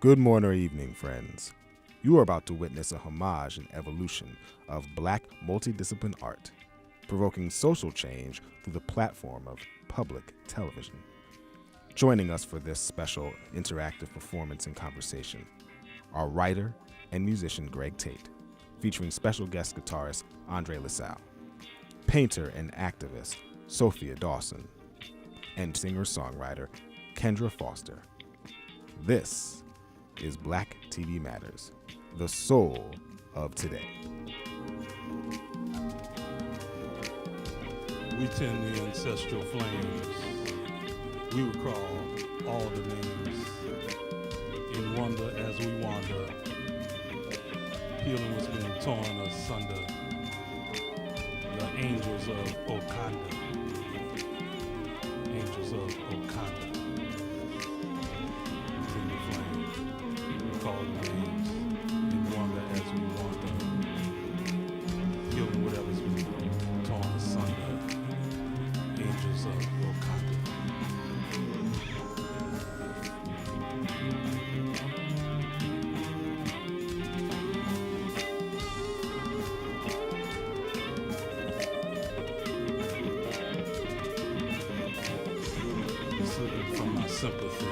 Good morning or evening, friends. You are about to witness a homage and evolution of Black multidiscipline art, provoking social change through the platform of public television. Joining us for this special interactive performance and conversation are writer and musician Greg Tate, featuring special guest guitarist Andre LaSalle, painter and activist Sophia Dawson, and singer-songwriter Kendra Foster. This is Black TV Matters, the soul of today. We tend the ancestral flames. We recall all the names. In wonder as we wander, healing what's been torn asunder. The angels of Wakanda. Angels of Wakanda. In the flame, we call the names. In wonder as we wander, healing whatever's been torn asunder. Angels of Wakanda. Slipping from my sympathy,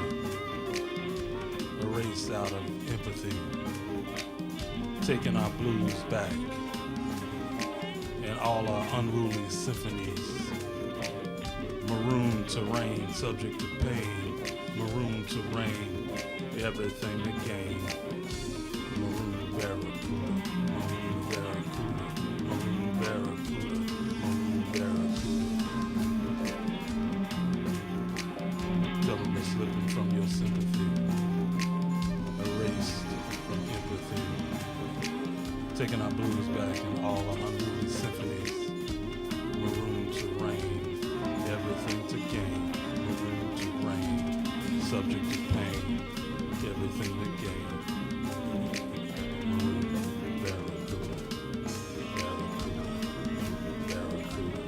erased out of empathy, taking our blues back, and all our unruly symphonies. Maroon terrain, subject to pain. Maroon terrain, everything to gain. Maroon barracuda, maroon barracuda, maroon barracuda, maroon barracuda. Tell them they're slipping from your sympathy, erased from empathy, taking our blues back and all our unruly symphonies. Maroon terrain, everything to gain. Maroon terrain, subject to pain, everything to gain. Maroon barracuda, barracuda, barracuda.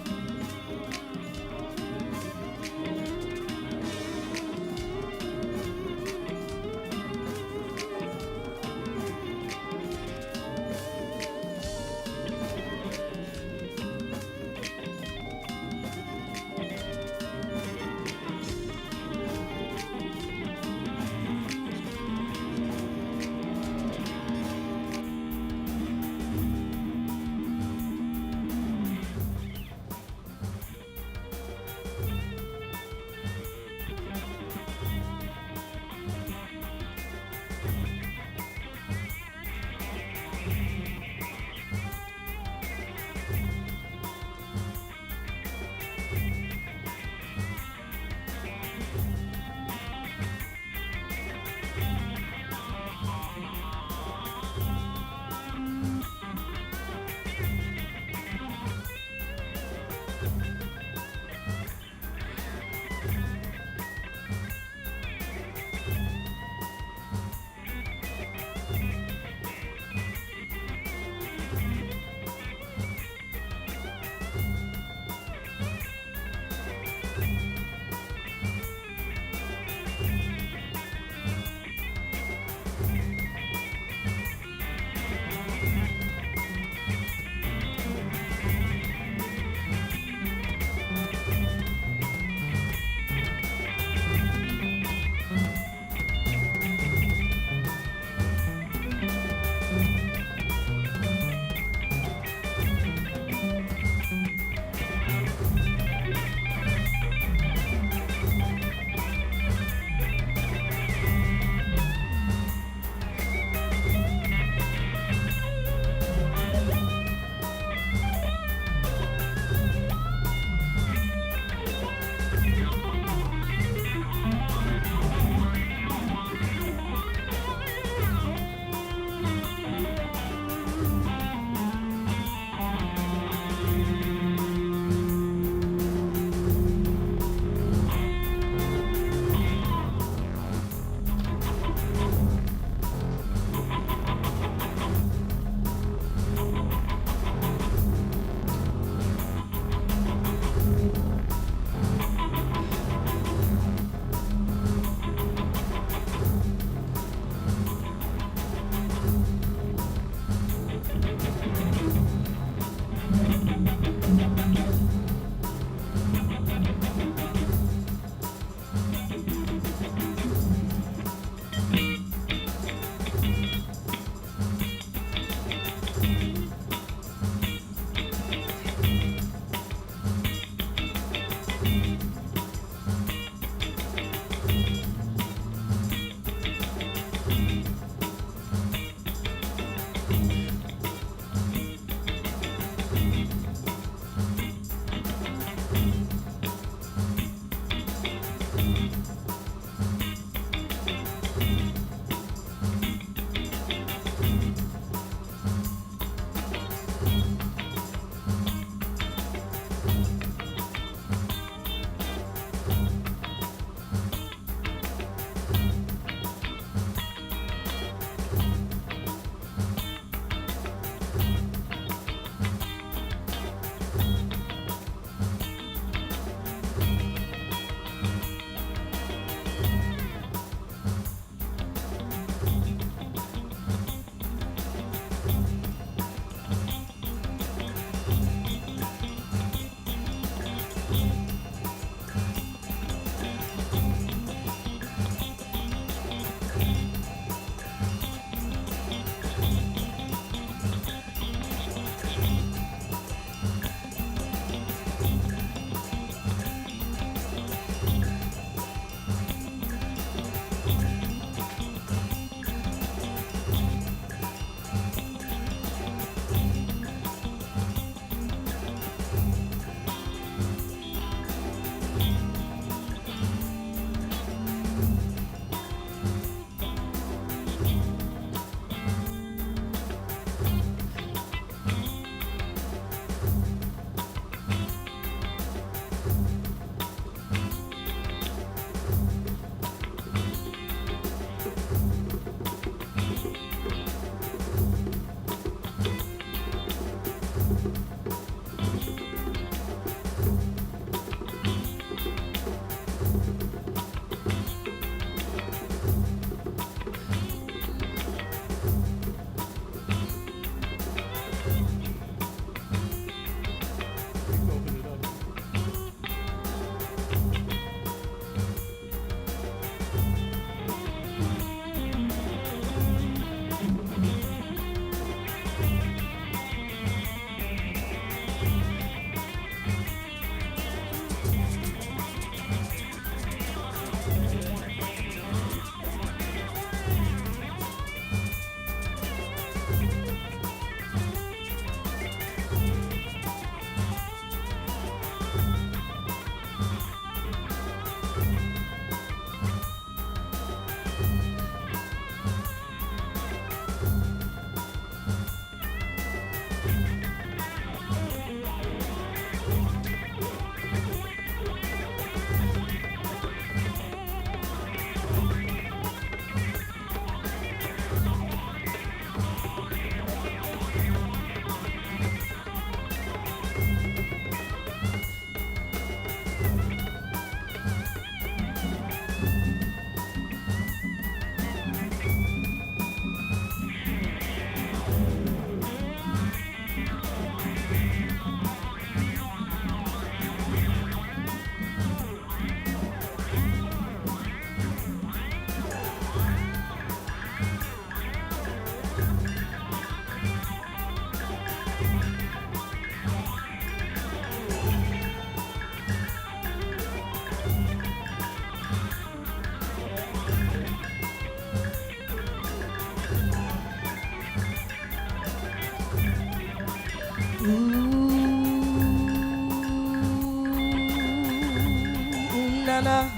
na na,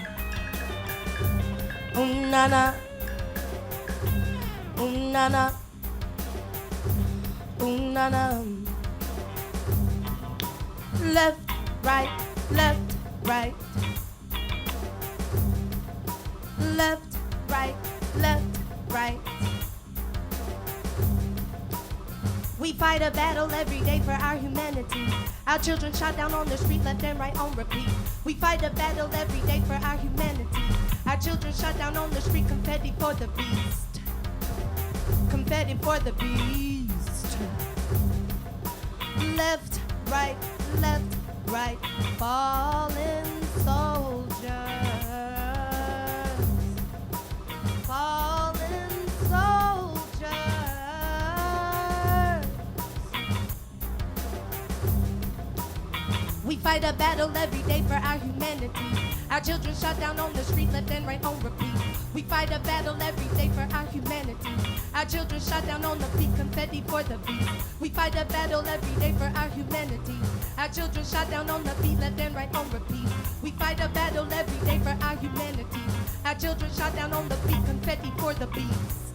na na, na na, na na. Left, right, left, right. Left, right, left, right. We fight a battle every day for our humanity. Our children shot down on the street, left and right on repeat. We fight a battle every day for our humanity. Our children shot down on the street, confetti for the beast. Confetti for the beast. Left, right, fallen soldiers. Fallen soldiers. We fight a battle every day for our humanity. Our children shot down on the street, left and right on repeat. We fight a battle every day for our humanity. Our children shot down on the beat, confetti for the beast. We fight a battle every day for our humanity. Our children shot down on the beat, left and right on repeat. We fight a battle every day for our humanity. Our children shot down on the beat, confetti for the beast.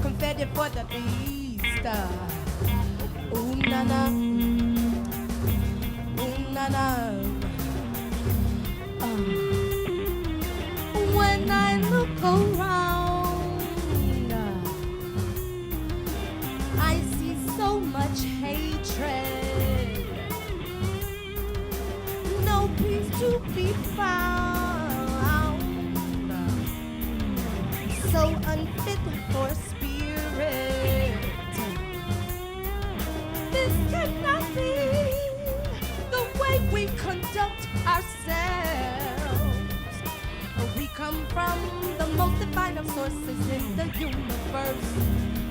Confetti for the beast. Ooh na na, ooh na na. When I look around, I see so much hatred. No peace to be found. So unfit for spirit. This cannot be the way we conduct ourselves. We come from the most divine of sources in the universe.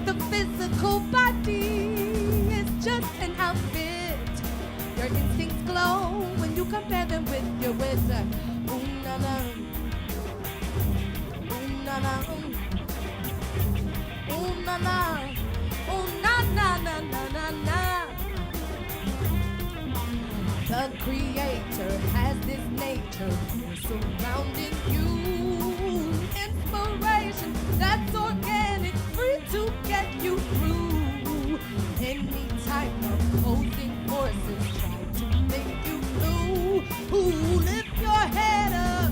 The physical body is just an outfit. Your instincts glow when you compare them with your wits. Ooh na na, ooh na na, ooh na na, ooh na na na na na na. The Creator has this nature surrounding you. Inspiration that's organic, free to get you through. Any type of opposing forces try to make you blue. Ooh, lift your head up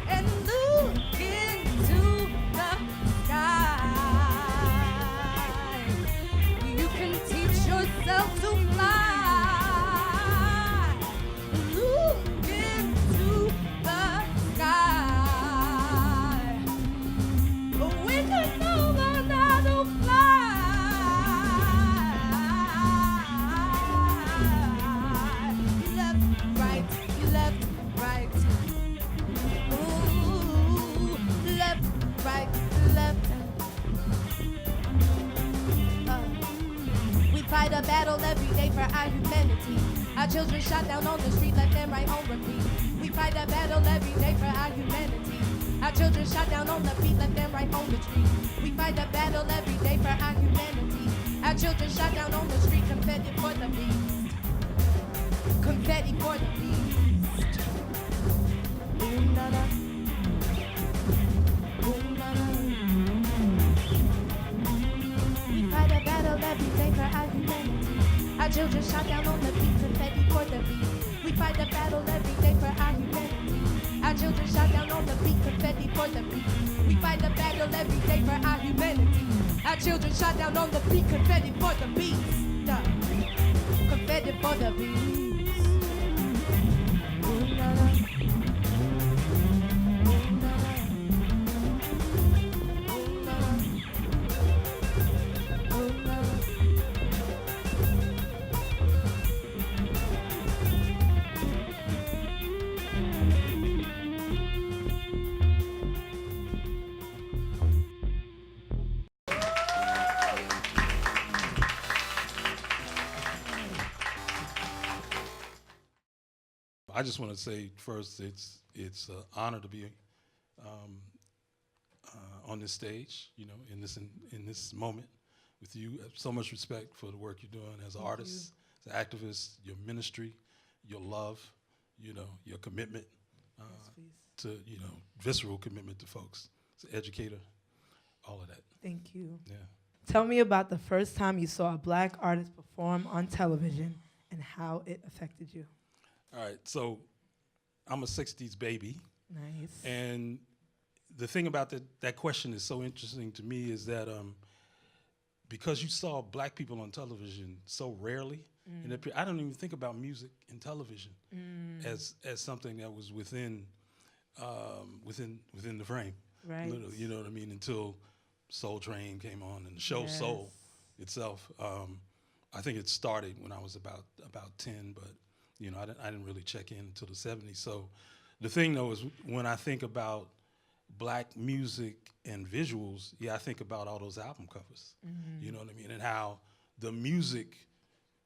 and look into the sky. You can teach yourself to fly. Fight a battle every day for our humanity. Our children shot down on the street, left and right on repeat. We fight a battle every day for our humanity. Our children shot down on the beat, left and right on the street. We fight a battle every day for our humanity. Our children shot down on the street, confetti for the beast. Confetti for the beast. Ooh na na, ooh na na. We fight a battle every day for our humanity. Our children shot down on the beat, confetti for the beast. We fight a battle every day for our humanity. Our children shot down on the beat, confetti for the beast. We fight a battle every day for our humanity. Our children shot down on the beat, confetti for the beast. Confetti for the beast. Ooh, na, na. I just want to say first, it's an honor to be on this stage, you know, in this moment with you. I have so much respect for the work you're doing as an artist, as an activist, your ministry, your love, you know, your commitment to visceral commitment to folks. As an educator, all of that. Thank you. Yeah. Tell me about the first time you saw a black artist perform on television and how it affected you. All right, so I'm a 60s baby. Nice. And the thing about that question is so interesting to me is that because you saw black people on television so rarely, I don't even think about music and television as something that was within the frame. Right. Literally, you know what I mean? Until Soul Train came on and the show Soul itself. I think it started when I was about 10, but I didn't really check in until the 70s. So the thing though is when I think about black music and visuals, I think about all those album covers. You know what I mean? And how the music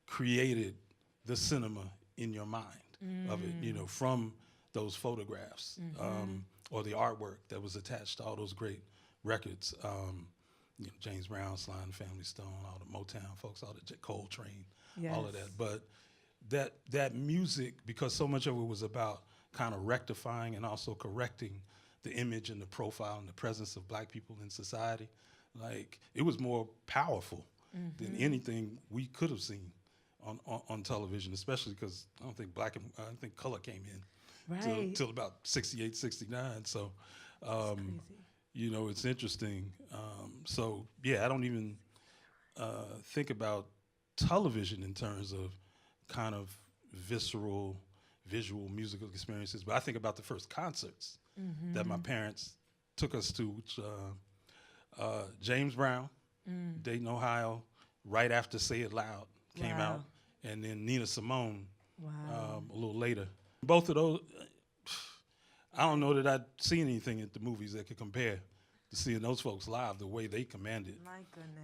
created the cinema in your mind of it, from those photographs or the artwork that was attached to all those great records. James Brown, Sly and the Family Stone, all the Motown folks, all the Coltrane, all of that. But that music, because so much of it was about kind of rectifying and also correcting the image and the profile and the presence of black people in society, like it was more powerful than anything we could have seen on television, especially because I don't think color came in till about 68, 69. So, it's interesting. I don't even think about television in terms of kind of visceral, visual, musical experiences, but I think about the first concerts that my parents took us to, which James Brown, Dayton, Ohio, right after Say It Loud came out, and then Nina Simone a little later. Both of those, I don't know that I'd seen anything at the movies that could compare to seeing those folks live, the way they commanded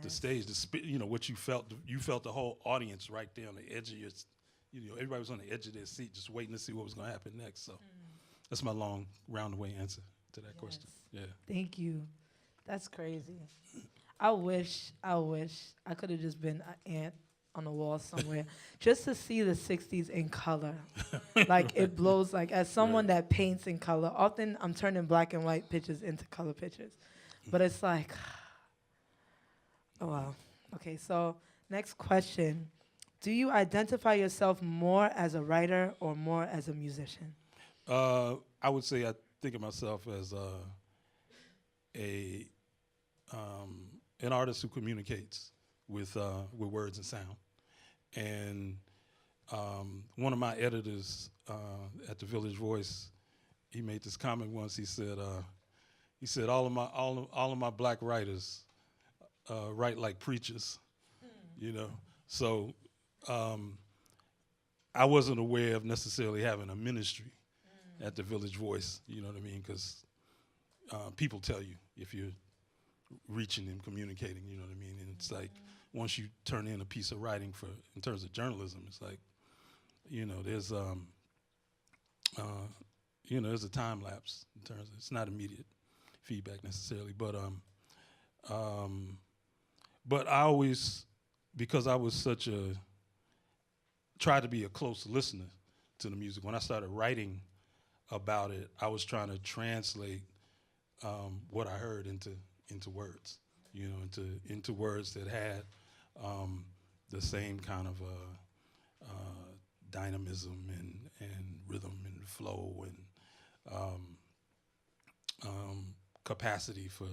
the stage, what you felt the whole audience right there on the edge of your, everybody was on the edge of their seat just waiting to see what was going to happen next. So that's my long roundabout answer to that question. Yeah. Thank you. That's crazy. I wish I could have just been an ant on a wall somewhere just to see the 60s in color. Like it blows, like as someone that paints in color, often I'm turning black and white pictures into color pictures. But it's like, oh wow. Okay, so next question. Do you identify yourself more as a writer or more as a musician? I would say I think of myself as an artist who communicates with words and sound. And one of my editors at the Village Voice, he made this comment once. He said all of my black writers write like preachers, So I wasn't aware of necessarily having a ministry at the Village Voice, you know what I mean? Because people tell you if you're reaching and communicating, you know what I mean? And it's like once you turn in a piece of writing in terms of journalism, it's like, there's there's a time lapse in terms of, it's not immediate feedback necessarily, but I always, because I was tried to be a close listener to the music. When I started writing about it, I was trying to translate what I heard into words, into words that had the same kind of dynamism and rhythm and flow and capacity for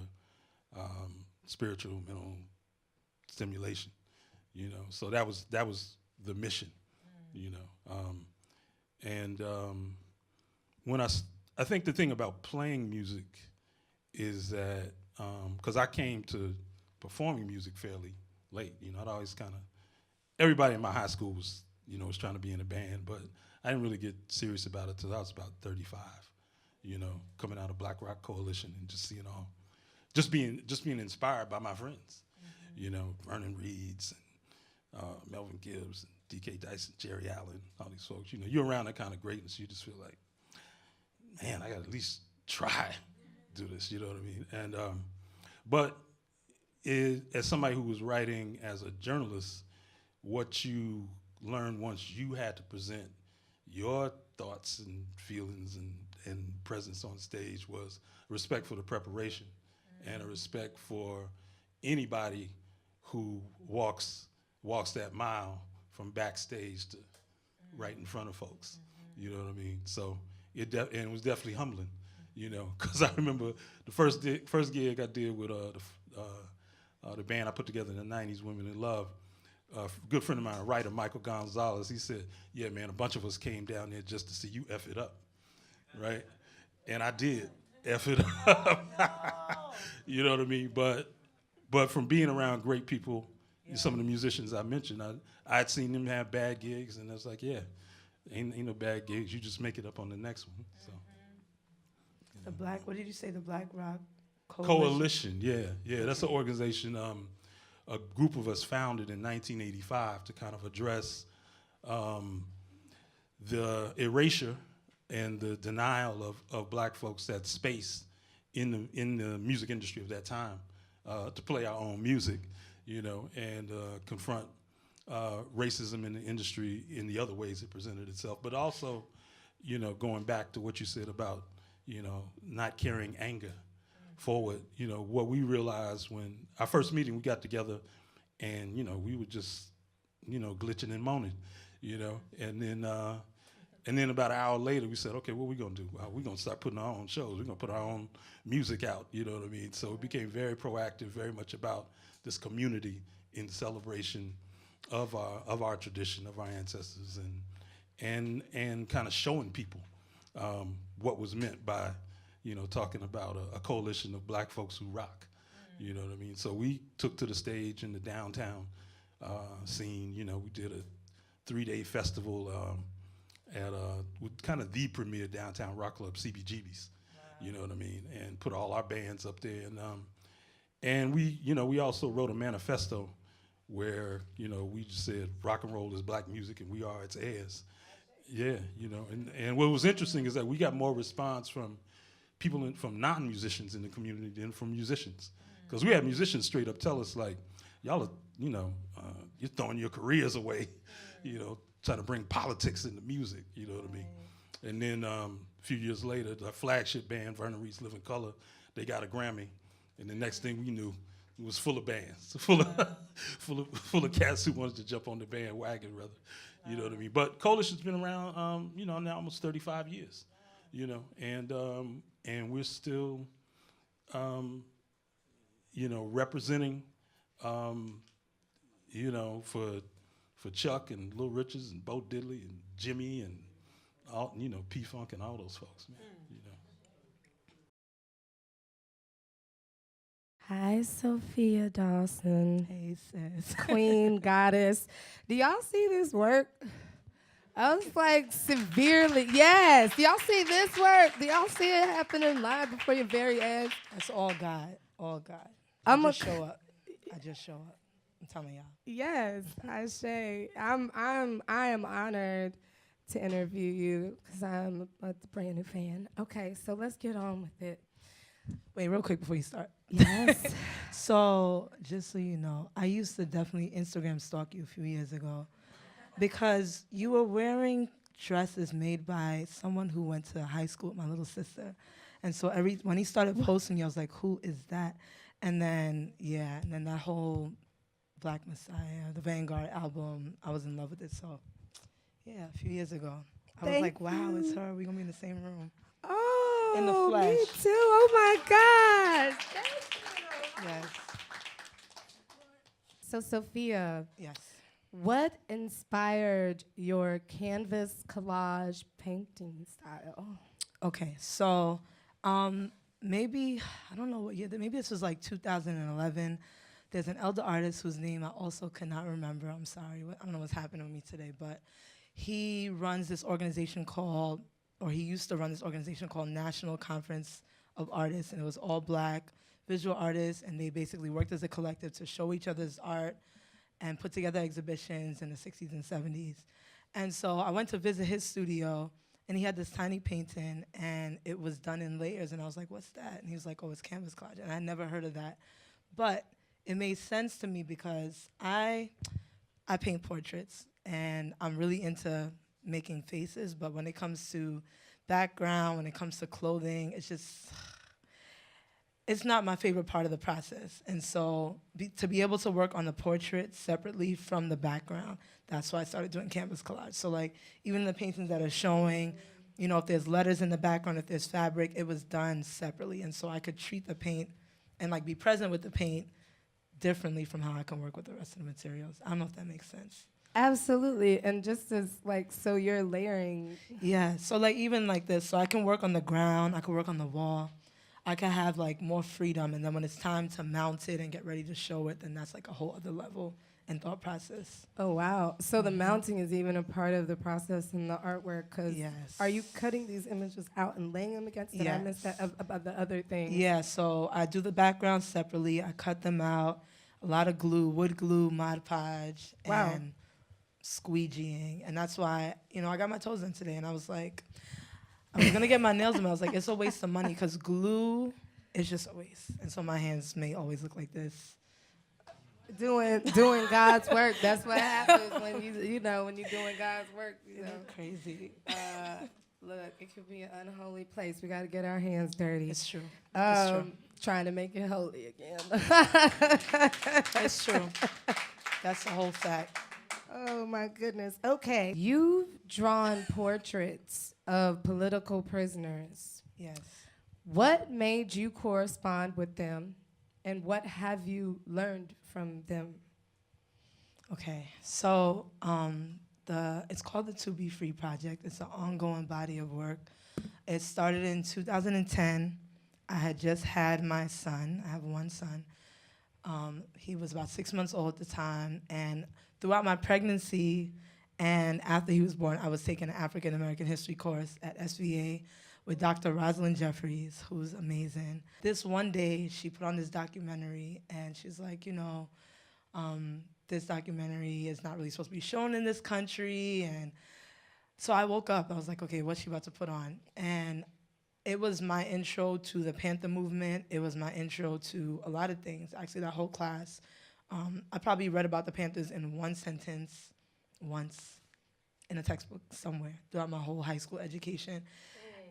spiritual, mental stimulation, So that was the mission, when I think the thing about playing music is that because I came to performing music fairly late, I'd always everybody in my high school was trying to be in a band, but I didn't really get serious about it till I was about 35, coming out of Black Rock Coalition and just seeing just being inspired by my friends, Vernon Reeds and Melvin Gibbs and D.K. Dyson, Jerry Allen, all these folks. You're around that kind of greatness, you just feel like, man, I got to at least try to do this, you know what I mean? And but as somebody who was writing as a journalist, what you learned once you had to present your thoughts and feelings and presence on stage was respect for the preparation and a respect for anybody who walks that mile from backstage to right in front of folks. You know what I mean? So and it was definitely humbling, you know, because I remember the first gig I did with the band I put together in the 90s, Women in Love. A good friend of mine, a writer, Michael Gonzalez, he said, yeah, man, a bunch of us came down there just to see you F it up, right? And I did F it up. You know what I mean? But from being around great people, some of the musicians I mentioned, I'd seen them have bad gigs, and I was like, yeah, ain't no bad gigs. You just make it up on the next one. So. The Black, what did you say, the Black Rock Coalition? Yeah. That's an organization, a group of us founded in 1985 to kind of address the erasure and the denial of black folks that space in the music industry of that time to play our own music, you know, and confront racism in the industry in the other ways it presented itself. But also, you know, going back to what you said about, you know, not carrying anger forward. You know, what we realized when our first meeting, we got together and, you know, we were just, you know, glitching and moaning, you know, and then about an hour later we said, okay, what are we gonna do? We're gonna start putting our own shows. We're gonna put our own music out, you know what I mean? So it became very proactive, very much about this community in celebration of our tradition, of our ancestors, and kind of showing people what was meant by, you know, talking about a coalition of black folks who rock. You know what I mean? So we took to the stage in the downtown scene. You know, we did a 3-day festival at kind of the premier downtown rock club, CBGB's. Wow. You know what I mean? And put all our bands up there. And we, you know, we also wrote a manifesto where, you know, we just said rock and roll is black music and we are its heirs. Yeah, you know, and what was interesting is that we got more response from people from non-musicians in the community than from musicians. Because we had musicians straight up tell us, like, y'all are, you know, you're throwing your careers away, you know, trying to bring politics into music, you know what I mean? And then a few years later, the flagship band, Vernon Reed's Living Color, they got a Grammy. And the next thing we knew, it was full of bands, full of cats who wanted to jump on the bandwagon, rather. You know what I mean? But Coalition's been around, you know, now almost 35 years, you know, and we're still, you know, representing, you know, for Chuck and Little Richards and Bo Diddley and Jimmy and all, you know, P-Funk and all those folks, man. You know. Hi, Sophia Dawson. Hey, sis. Queen, goddess. Do y'all see this work? I was like severely, yes. Do y'all see this work? Do y'all see it happening live before your very eyes? That's all God, all God. I just show up. I just show up. I'm telling y'all. Yes, I say. I am honored to interview you because I'm a brand new fan. Okay, so let's get on with it. Wait, real quick before you start. Yes. So, just so you know, I used to definitely Instagram stalk you a few years ago because you were wearing dresses made by someone who went to high school with my little sister. And so when he started posting you, I was like, who is that? And then, yeah, and then that whole Black Messiah, the Vanguard album, I was in love with it. So, yeah, a few years ago. I was like, wow, it's her. We're going to be in the same room. Oh, in the flesh. Me too. Oh, my God. Yes. So, Sophia. Yes. What inspired your canvas collage painting style? Okay, so maybe, I don't know what year, maybe this was like 2011. There's an elder artist whose name I also cannot remember. I'm sorry. I don't know what's happening with me today, but he runs this organization called, or he used to run this organization called National Conference of Artists, and it was all black visual artists, and they basically worked as a collective to show each other's art and put together exhibitions in the 60s and 70s. And so I went to visit his studio, and he had this tiny painting, and it was done in layers, and I was like, what's that? And he was like, oh, it's canvas collage, and I never heard of that. But it made sense to me because I paint portraits, and I'm really into making faces, but when it comes to background, when it comes to clothing, it's not my favorite part of the process. And so to be able to work on the portrait separately from the background, that's why I started doing canvas collage. So like even the paintings that are showing, you know, if there's letters in the background, if there's fabric, it was done separately. And so I could treat the paint and like be present with the paint differently from how I can work with the rest of the materials. I don't know if that makes sense. Absolutely. And just as like, so you're layering. Yeah, so like even like this, so I can work on the ground, I can work on the wall. I can have like more freedom, and then when it's time to mount it and get ready to show it, then that's like a whole other level and thought process. Oh, wow. So the mounting is even a part of the process in the artwork, because Yes. are you cutting these images out and laying them against? Did I miss that about the other thing? Yeah, so I do the background separately. I cut them out. A lot of glue, wood glue, Mod Podge, Wow. and squeegeeing. And that's why, you know, I got my toes done today, and I was like, I was going to get my nails done. I was like, it's a waste of money because glue is just a waste. And so my hands may always look like this. Doing God's work. That's what happens when you know, when you're doing God's work. You know. Crazy. Look, it could be an unholy place. We got to get our hands dirty. It's true. It's true. Trying to make it holy again. It's true. That's the whole fact. Oh my goodness. Okay. You've drawn portraits of political prisoners. Yes. What made you correspond with them, and what have you learned from them? Okay. So it's called the To Be Free Project. It's an ongoing body of work. It started in 2010. I had just had my son. I have one son. He was about 6 months old at the time, and throughout my pregnancy and after he was born, I was taking an African American history course at SVA with Dr. Rosalind Jeffries, who's amazing. This one day, she put on this documentary, and she's like, you know, this documentary is not really supposed to be shown in this country. And so I woke up, I was like, okay, what's she about to put on? And it was my intro to the Panther movement. It was my intro to a lot of things, actually that whole class. I probably read about the Panthers in one sentence once in a textbook somewhere throughout my whole high school education.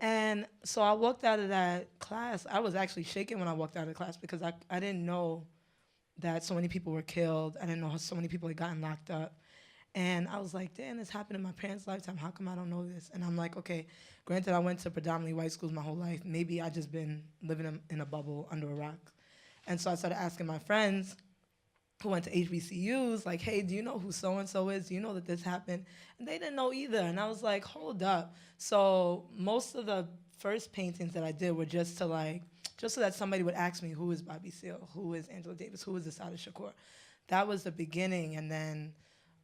And so I walked out of that class. I was actually shaking when I walked out of the class because I didn't know that so many people were killed. I didn't know how so many people had gotten locked up. And I was like, damn, this happened in my parents' lifetime. How come I don't know this? And I'm like, okay, granted, I went to predominantly white schools my whole life. Maybe I just been living in a bubble under a rock. And so I started asking my friends who went to HBCUs, like, hey, do you know who so-and-so is? Do you know that this happened? And they didn't know either. And I was like, hold up. So most of the first paintings that I did were just so that somebody would ask me, who is Bobby Seale? Who is Angela Davis? Who is Assata Shakur? That was the beginning. And then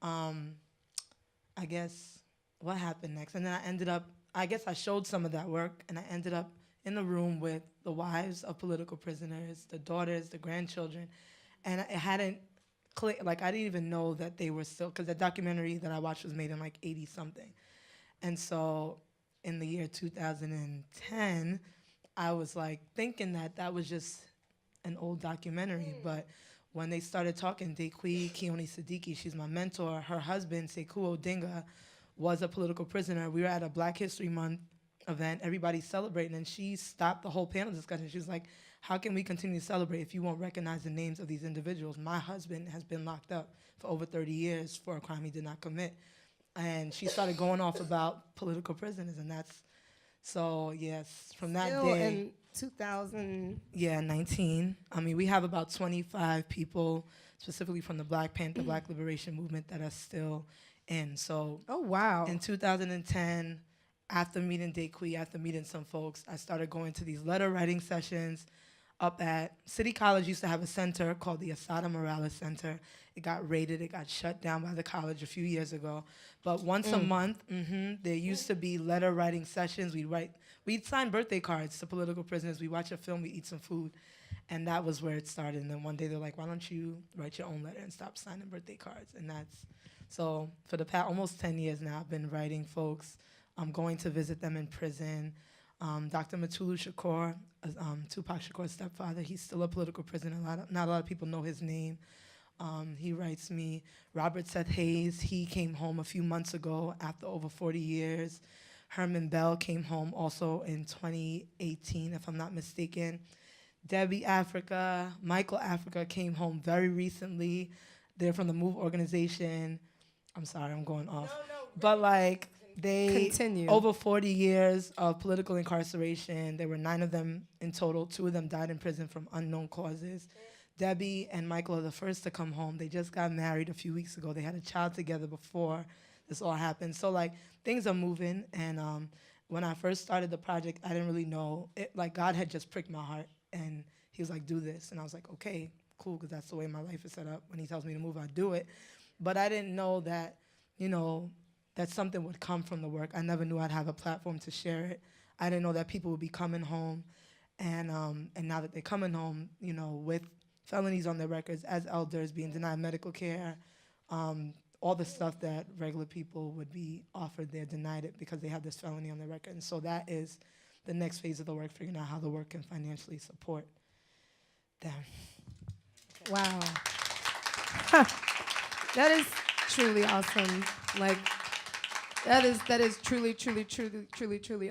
I guess what happened next? And then I showed some of that work, and I ended up in a room with the wives of political prisoners, the daughters, the grandchildren. And it hadn't clicked, like I didn't even know that they were still, because the documentary that I watched was made in like 80-something. And so in the year 2010, I was like thinking that was just an old documentary. But when they started talking, Dequi Keone Siddiqui, she's my mentor, her husband, Sekou Odinga, was a political prisoner. We were at a Black History Month event, everybody's celebrating, and she stopped the whole panel discussion. She was like, how can we continue to celebrate if you won't recognize the names of these individuals? My husband has been locked up for over 30 years for a crime he did not commit. And she started going off about political prisoners, and that's, so yes, from that Still day. in 2000. Yeah, 19. I mean, we have about 25 people, specifically from the Black Panther, Black Liberation Movement, that are still in. So Oh, wow. in 2010, after meeting Dequi, after meeting some folks, I started going to these letter writing sessions up at City College. Used to have a center called the Assata Morales Center. It got raided. It got shut down by the college a few years ago. But once a month, there used to be letter writing sessions. We'd sign birthday cards to political prisoners. We'd watch a film. We'd eat some food. And that was where it started. And then one day they're like, why don't you write your own letter and stop signing birthday cards? And so for the past almost 10 years now, I've been writing folks. I'm going to visit them in prison. Dr. Mutulu Shakur, Tupac Shakur's stepfather, he's still a political prisoner. Not a lot of people know his name. He writes me. Robert Seth Hayes, he came home a few months ago after over 40 years Herman Bell came home also in 2018, if I'm not mistaken. Debbie Africa, Michael Africa came home very recently. They're from the MOVE organization. I'm sorry, I'm going off. But like they, Continue. over 40 years of political incarceration. There were 9 of them in total. 2 of them died in prison from unknown causes. Debbie and Michael are the first to come home. They just got married a few weeks ago. They had a child together before this all happened. So like things are moving. And when I first started the project, I didn't really know it. Like God had just pricked my heart, and He was like, "Do this," and I was like, "Okay, cool," because that's the way my life is set up. When He tells me to move, I do it. But I didn't know that, you know, that something would come from the work. I never knew I'd have a platform to share it. I didn't know that people would be coming home, and now that they're coming home, you know, with felonies on their records as elders, being denied medical care, all the stuff that regular people would be offered, they're denied it because they have this felony on their record. And so that is the next phase of the work, figuring out how the work can financially support them. Wow. That is truly awesome. Like, that is truly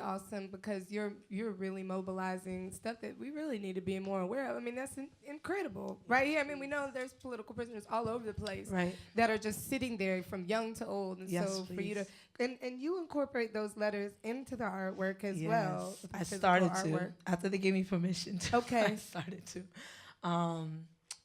awesome, because you're really mobilizing stuff that we really need to be more aware of. I mean, that's incredible, right here. I mean, we know there's political prisoners all over the place, Right. that are just sitting there from young to old. And Yes, so for you please. to, and you incorporate those letters into the artwork as Yes, well. the I physical started artwork. to after they gave me permission to. Okay. I started to.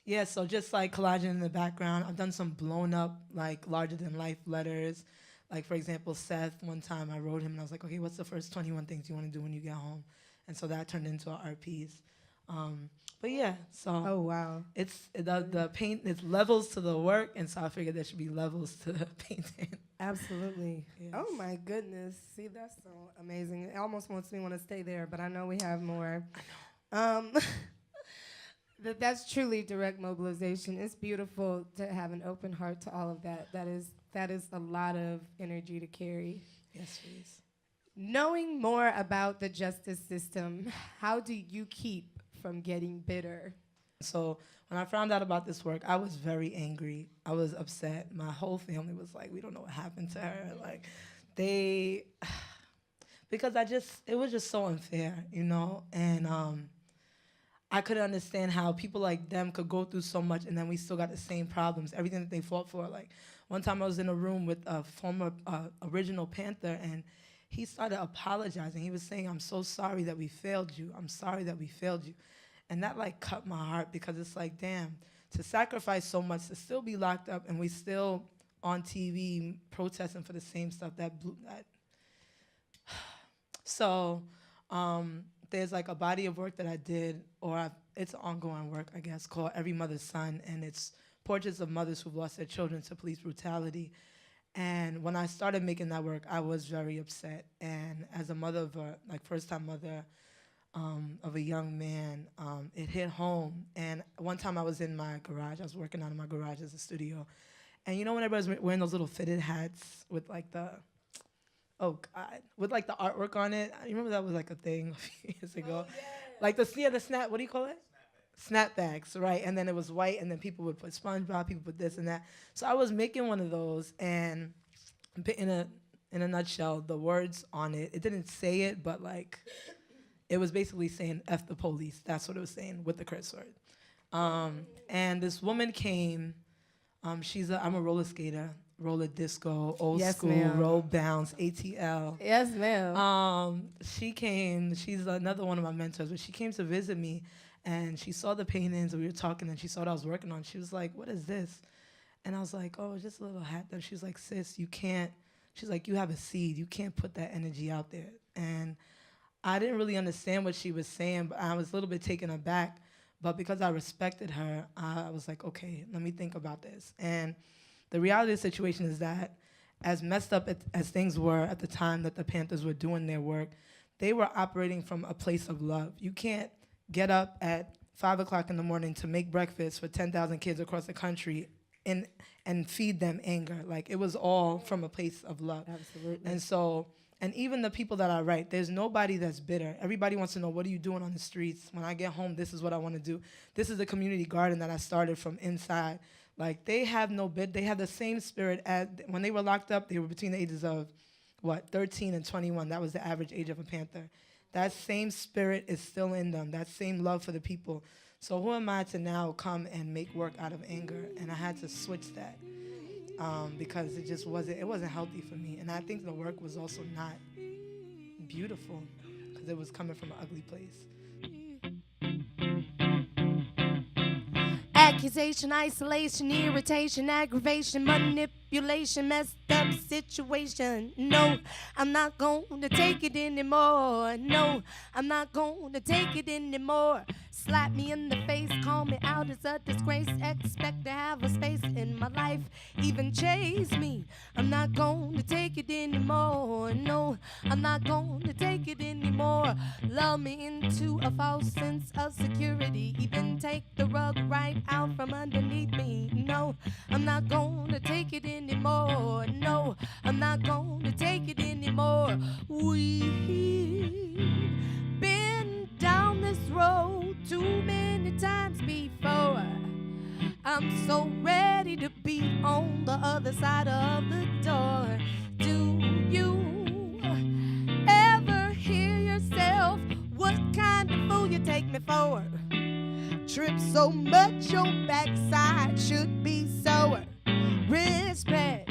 Yeah, so just like collaging in the background, I've done some blown up, like larger than life letters. Like for example, Seth. One time I wrote him and I was like, "Okay, what's the first 21 things you want to do when you get home?" And so that turned into an art piece. But yeah, so Oh, wow. it's the paint. It's levels to the work, and so I figured there should be levels to the painting. Absolutely. Yes. Oh my goodness. See, that's so amazing. It almost makes me want to stay there, but I know we have more. That's truly direct mobilization. It's beautiful to have an open heart to all of that. That is a lot of energy to carry. Yes, please. Knowing more about the justice system, how do you keep from getting bitter? So when I found out about this work, I was very angry. I was upset. My whole family was like, "We don't know what happened to her." Like, because it was just so unfair, you know? And I couldn't understand how people like them could go through so much and then we still got the same problems, everything that they fought for. Like, one time I was in a room with a former original Panther, and he started apologizing. He was saying, "I'm so sorry that we failed you. I'm sorry that we failed you." And that like cut my heart, because it's like, damn, to sacrifice so much, to still be locked up, and we still on TV protesting for the same stuff that. So there's like a body of work that I did, it's ongoing work, I guess, called Every Mother's Son, and it's portraits of mothers who've lost their children to police brutality. And when I started making that work, I was very upset. And as a mother of a first-time mother of a young man, it hit home. And one time I was in my garage. I was working out in my garage as a studio. And you know when everybody's wearing those little fitted hats with like with like the artwork on it? You remember that was like a thing a few years ago? Oh, yeah. Like the snap, what do you call it? Snapbacks, right? And then it was white, and then people would put SpongeBob, people put this and that. So I was making one of those, and in a nutshell, the words on it, it didn't say it, but like it was basically saying "F the police." That's what it was saying with the curse word. And this woman came. I'm a roller skater, roller disco, old Yes, school, ma'am. roll bounce, ATL. Yes, ma'am. She came. She's another one of my mentors, but she came to visit me. And she saw the paintings, and we were talking, and she saw what I was working on. She was like, "What is this?" And I was like, "Oh, it's just a little hat." That she was like, "Sis, you can't." She's like, "You have a seed. You can't put that energy out there." And I didn't really understand what she was saying, but I was a little bit taken aback. But because I respected her, I was like, "Okay, let me think about this." And the reality of the situation is that, as messed up as things were at the time that the Panthers were doing their work, they were operating from a place of love. You can't get up at 5 o'clock in the morning to make breakfast for 10,000 kids across the country and feed them anger. Like, it was all from a place of love. Absolutely. And so, and even the people that I write, there's nobody that's bitter. Everybody wants to know, what are you doing on the streets? When I get home, this is what I want to do. This is the community garden that I started from inside. Like, they have no they have the same spirit as when they were locked up. They were between the ages of 13 and 21. That was the average age of a Panther. That same spirit is still in them, that same love for the people. So who am I to now come and make work out of anger? And I had to switch that because it wasn't healthy for me. And I think the work was also not beautiful because it was coming from an ugly place. Accusation, isolation, irritation, aggravation, manipulation, messed up situation. No, I'm not going to take it anymore. No, I'm not going to take it anymore. Slap me in the face, call me out as a disgrace. Expect to have a space in my life, even chase me. I'm not going to take it anymore. No, I'm not going to take it anymore. Lull me into a false sense of security, even take the rug right out from underneath me. No, I'm not going to take it anymore. No, I'm not going to take it anymore. We've been down this road too many times before. I'm so ready to be on the other side of the door. Do you ever hear yourself? What kind of fool you take me for? Trip so much your backside should be sore. Respect,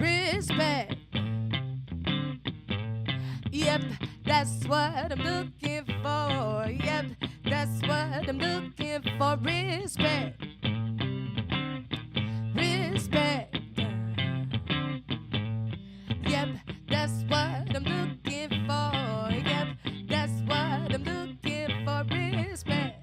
respect. Yep, that's what I'm looking for. Yep, that's what I'm looking for. Respect, respect. Yep, that's what I'm looking for. Yep, that's what I'm looking for. Respect.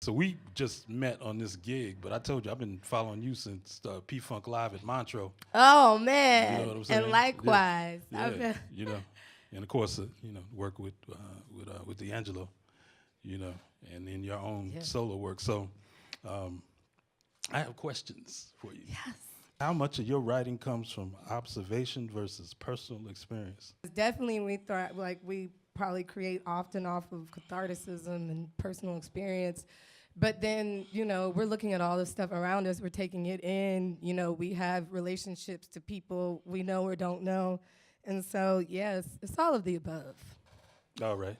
So we just met on this gig, but I told you I've been following you since P-Funk Live at Montreux. Oh, man. You know what I'm saying? And likewise. Yeah, you know, and of course, work with D'Angelo, and in your own solo work. So I have questions for you. Yes. How much of your writing comes from observation versus personal experience? Definitely, we probably create often off of catharticism and personal experience. But then, we're looking at all the stuff around us. We're taking it in. We have relationships to people we know or don't know. And so, yes, it's all of the above. All right.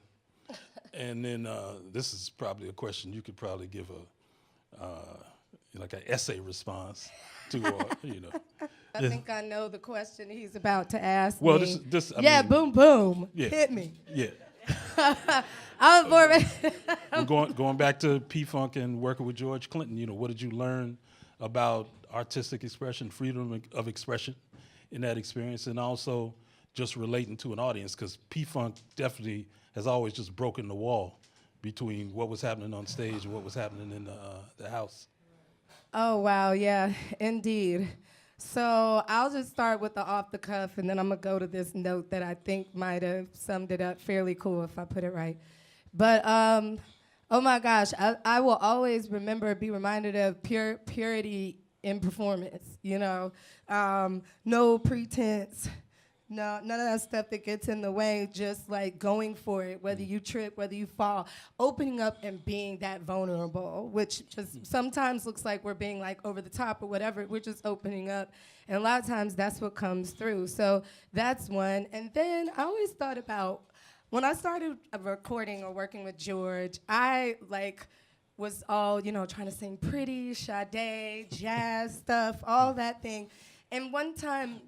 And then this is probably a question you could probably give an essay response to, I think I know the question he's about to ask well, me. boom, boom. Yeah. Hit me. Yeah. I was born. We're going back to P-Funk and working with George Clinton. What did you learn about artistic expression, freedom of expression in that experience, and also just relating to an audience? Because P-Funk definitely has always just broken the wall between what was happening on stage and what was happening in the house. Oh, wow, yeah, indeed. So I'll just start with the off the cuff, and then I'm going to go to this note that I think might have summed it up fairly cool if I put it right. But, oh my gosh, I will always be reminded of purity in performance, no pretense, no, none of that stuff that gets in the way, just like going for it, whether you trip, whether you fall, opening up and being that vulnerable, which just sometimes looks like we're being like over the top or whatever, we're just opening up. And a lot of times that's what comes through. So that's one. And then I always thought about, when I started recording or working with George, I was all, trying to sing pretty, Sade, jazz stuff, all that thing. And one time,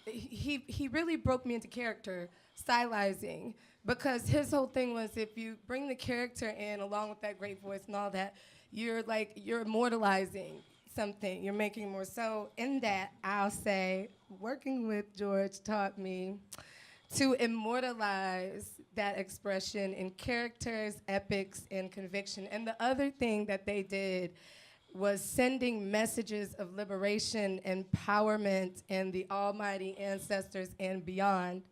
he really broke me into character, stylizing, because his whole thing was if you bring the character in along with that great voice and all that, you're immortalizing something, you're making more. So in that, I'll say, working with George taught me to immortalize that expression in characters, epics, and conviction. And the other thing that they did was sending messages of liberation, empowerment, and the almighty ancestors and beyond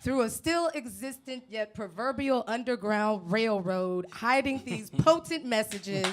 through a still existent yet proverbial underground railroad, hiding these potent messages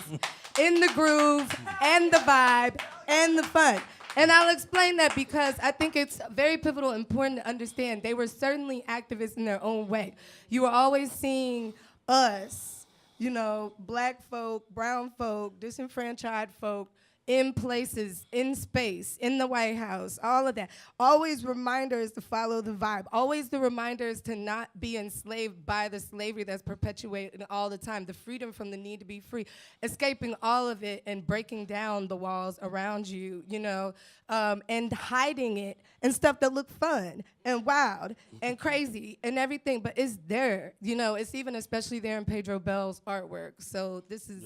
in the groove and the vibe and the fun. And I'll explain that because I think it's very pivotal, important to understand. They were certainly activists in their own way. You were always seeing us, you know, black folk, brown folk, disenfranchised folk, in places, in space, in the White House, all of that. Always reminders to follow the vibe. Always the reminders to not be enslaved by the slavery that's perpetuated all the time. The freedom from the need to be free. Escaping all of it and breaking down the walls around you, you know, and hiding it and stuff that look fun and wild and crazy and everything. But it's there, you know. It's even especially there in Pedro Bell's artwork. So this is...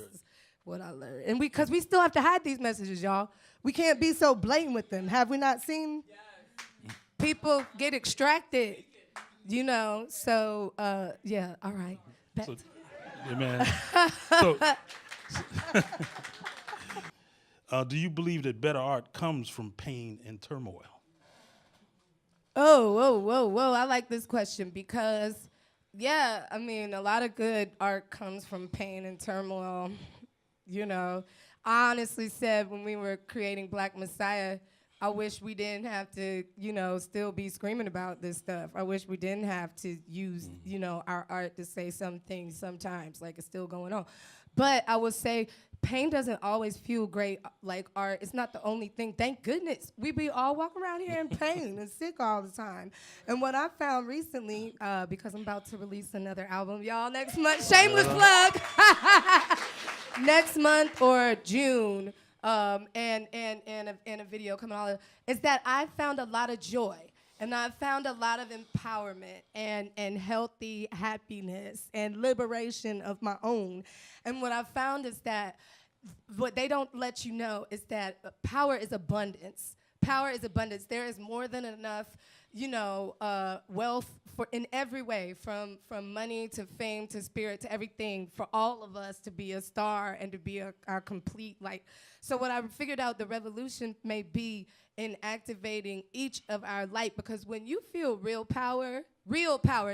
what I learned. And because we still have to hide these messages, y'all. We can't be so blatant with them. Have we not seen people get extracted, you know? So, yeah, all right. So, yeah, man. So, do you believe that better art comes from pain and turmoil? Whoa. I like this question because, yeah, I mean, a lot of good art comes from pain and turmoil. You know, I honestly said when we were creating Black Messiah, I wish we didn't have to, you know, still be screaming about this stuff. I wish we didn't have to use, you know, our art to say some things sometimes, like it's still going on. But I would say pain doesn't always fuel great, like, art. It's not the only thing. Thank goodness. We all walk around here in pain and sick all the time. And what I found recently, because I'm about to release another album, y'all, next month, shameless plug. Next month or June, and a video coming out, is that I found a lot of joy, and I found a lot of empowerment and healthy happiness and liberation of my own. And what I found is that what they don't let you know is that power is abundance. Power is abundance. There is more than enough, you know, wealth for in every way, from money to fame to spirit to everything, for all of us to be a star and to be our complete, like. So what I figured out the revolution may be in activating each of our light, because when you feel real power,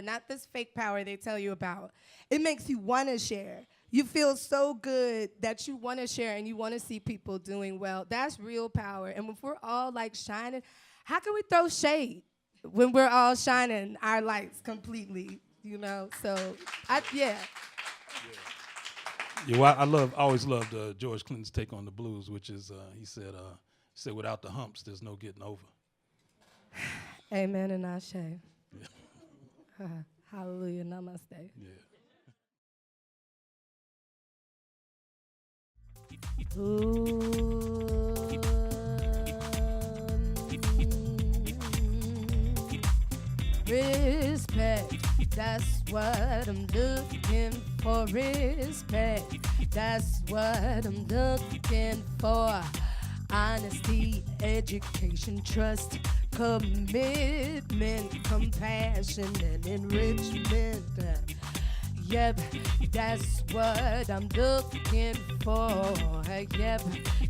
not this fake power they tell you about, it makes you want to share. You feel so good that you want to share and you want to see people doing well. That's real power. And if we're all like shining, how can we throw shade when we're all shining our lights completely, you know? So, yeah. Yeah, well, I always loved George Clinton's take on the blues, which is, he said, without the humps, there's no getting over. Amen and ashe. Yeah. Hallelujah, namaste. Yeah. Respect, that's what I'm looking for. Respect, that's what I'm looking for. Honesty, education, trust, commitment, compassion, and enrichment. Yep, that's what I'm looking for. Yep,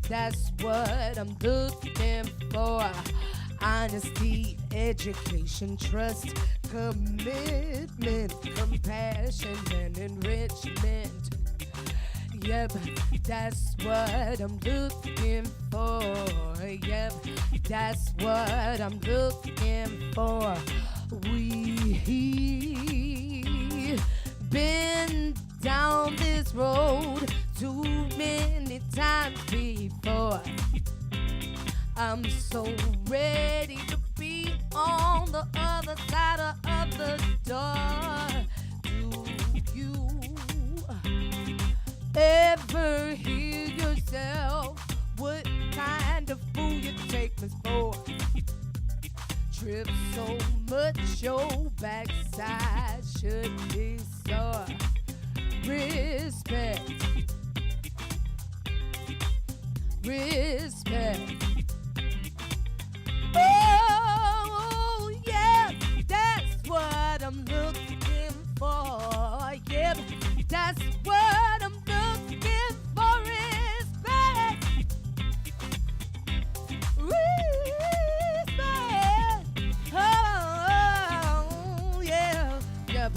that's what I'm looking for. Honesty, education, trust, commitment, compassion, and enrichment. Yep, that's what I'm looking for. Yep, that's what I'm looking for. We've been down this road too many times before. I'm so ready to be on the other side of the door. Do you ever hear yourself? What kind of fool you take me for? Trip so much your backside should be sore. Respect. Respect. Oh, yeah, that's what I'm looking for. Yeah, that's what I'm looking for. Respect. Respect. Oh, yeah. Yep,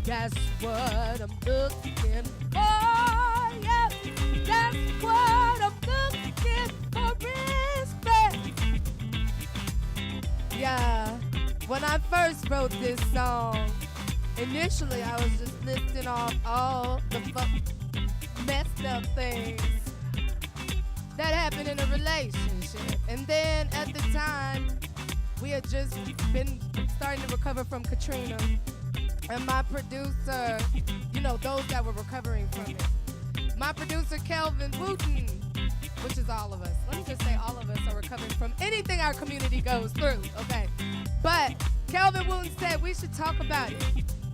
that's what I'm looking for. Yep, that's what I'm looking for. Respect. Yeah, when I first wrote this song, initially I was just listing off all the messed up things that happened in a relationship. And then at the time, we had just been starting to recover from Katrina. And my producer, you know, those that were recovering from it. My producer, Kelvin Wooten, which is all of us. Let me just say all of us are recovering from anything our community goes through, okay? But Kelvin Wooten said we should talk about it.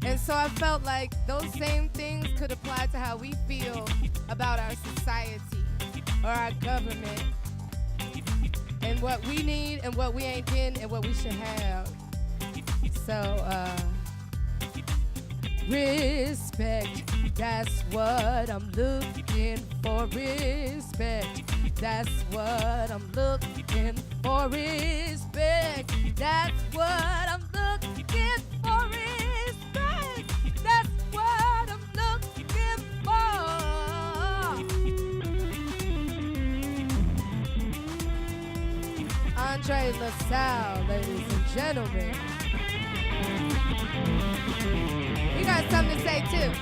And so I felt like those same things could apply to how we feel about our society or our government and what we need and what we ain't getting and what we should have. So, respect, that's what I'm looking for. Respect, that's what I'm looking for. Respect, that's what I'm looking for. Respect, that's what I'm looking for. Andre LaSalle, ladies and gentlemen. You got something to say too.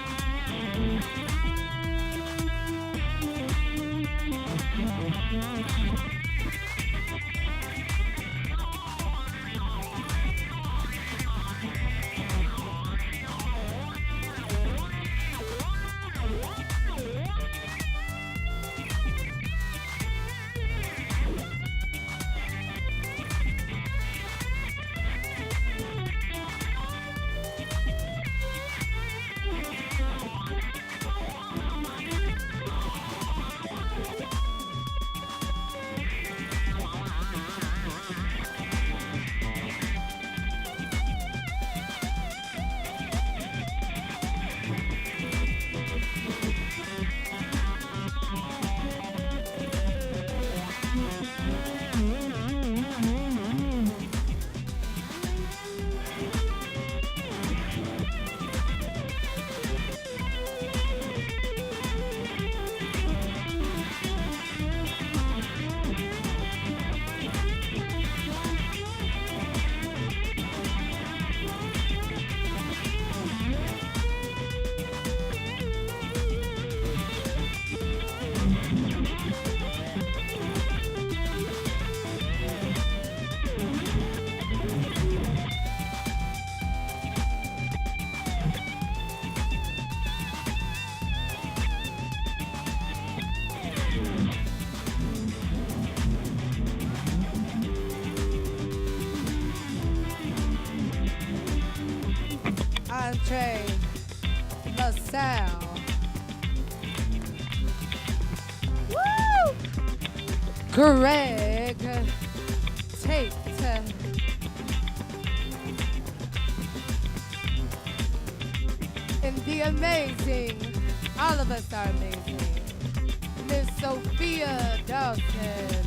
Andre LaSalle. Woo! Greg Tate. And the amazing, all of us are amazing, Miss Sophia Dawson.